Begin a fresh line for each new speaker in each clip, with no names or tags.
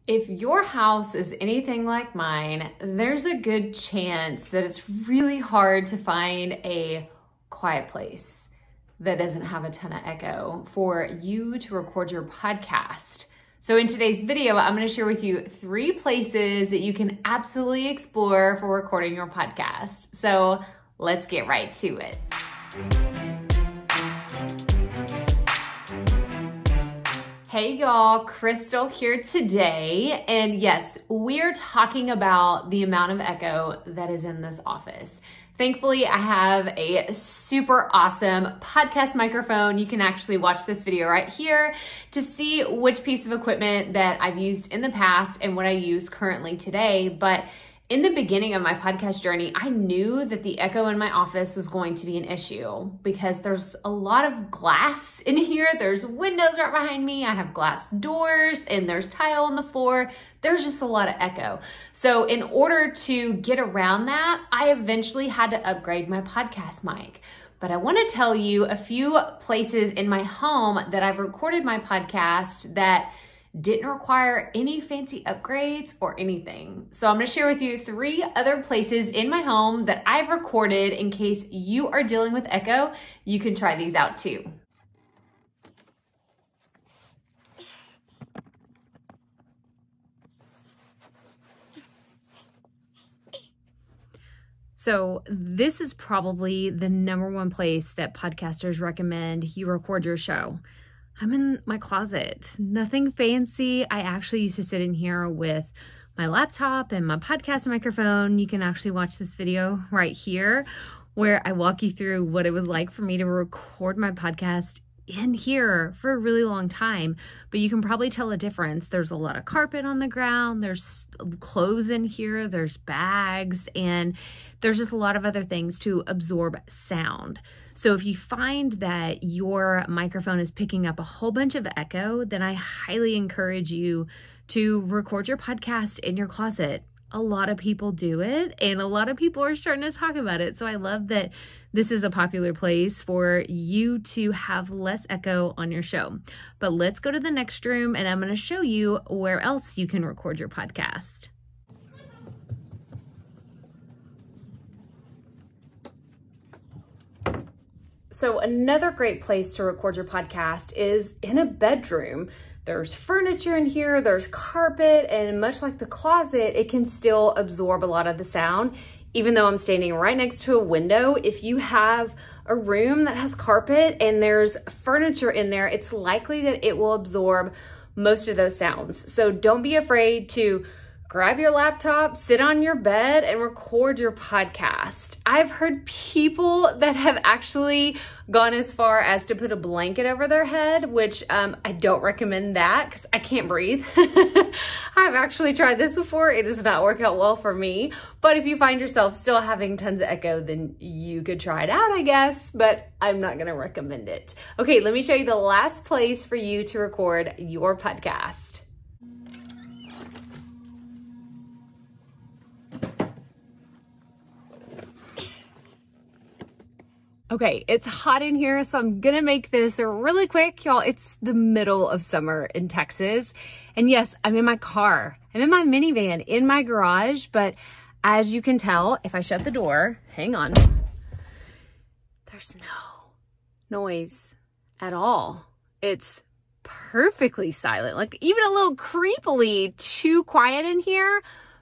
If your house is anything like mine, there's a good chance that it's really hard to find a quiet place that doesn't have a ton of echo for you to record your podcast. So in today's video, I'm going to share with you 3 places that you can absolutely explore for recording your podcast. So let's get right to it. Hey y'all, Crystal here today. And yes, we're talking about the amount of echo that is in this office. Thankfully, I have a super awesome podcast microphone. You can actually watch this video right here to see which piece of equipment that I've used in the past and what I use currently today. But in the beginning of my podcast journey, I knew that the echo in my office was going to be an issue because there's a lot of glass in here. There's windows right behind me. I have glass doors and there's tile on the floor. There's just a lot of echo. So in order to get around that, I eventually had to upgrade my podcast mic. But I want to tell you a few places in my home that I've recorded my podcast that didn't require any fancy upgrades or anything. So I'm going to share with you 3 other places in my home that I've recorded in case you are dealing with echo. You can try these out too. So this is probably the #1 place that podcasters recommend you record your show. I'm in my closet, nothing fancy. I actually used to sit in here with my laptop and my podcast microphone. You can actually watch this video right here where I walk you through what it was like for me to record my podcast in here for a really long time. But you can probably tell a difference. There's a lot of carpet on the ground. There's clothes in here. There's bags, and there's just a lot of other things to absorb sound. So if you find that your microphone is picking up a whole bunch of echo, then I highly encourage you to record your podcast in your closet. A lot of people do it, and a lot of people are starting to talk about it. So I love that this is a popular place for you to have less echo on your show. But let's go to the next room, and I'm going to show you where else you can record your podcast. So another great place to record your podcast is in a bedroom. There's furniture in here, there's carpet, and much like the closet, it can still absorb a lot of the sound. Even though I'm standing right next to a window, if you have a room that has carpet and there's furniture in there, it's likely that it will absorb most of those sounds. So don't be afraid to grab your laptop, sit on your bed, and record your podcast. I've heard people that have actually gone as far as to put a blanket over their head, which I don't recommend that because I can't breathe. I've actually tried this before. It does not work out well for me. But if you find yourself still having tons of echo, then you could try it out, I guess, but I'm not gonna recommend it. Okay, let me show you the last place for you to record your podcast. Okay, it's hot in here, so I'm gonna make this really quick, y'all. It's the middle of summer in Texas. And yes, I'm in my car. I'm in my minivan in my garage, but as you can tell, if I shut the door, hang on, there's no noise at all. It's perfectly silent, like even a little creepily too quiet in here.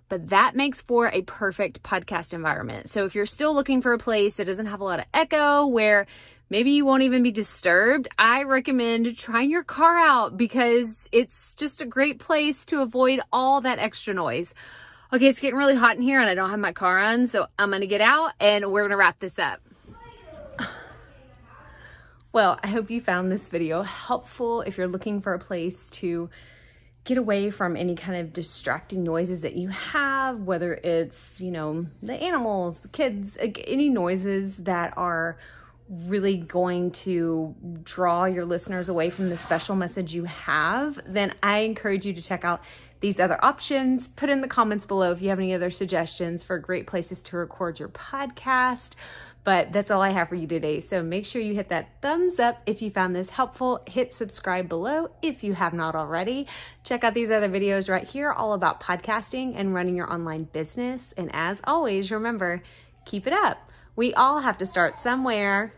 But that makes for a perfect podcast environment. So if you're still looking for a place that doesn't have a lot of echo, where maybe you won't even be disturbed, I recommend trying your car out because it's just a great place to avoid all that extra noise. Okay, it's getting really hot in here and I don't have my car on, so I'm gonna get out and we're gonna wrap this up. Well, I hope you found this video helpful if you're looking for a place to get away from any kind of distracting noises that you have, whether it's, you know, the animals, the kids, any noises that are really going to draw your listeners away from the special message you have, then I encourage you to check out these other options. Put in the comments below if you have any other suggestions for great places to record your podcast. But that's all I have for you today. So make sure you hit that thumbs up if you found this helpful. Hit subscribe below if you have not already. Check out these other videos right here, all about podcasting and running your online business. And as always, remember, keep it up. We all have to start somewhere.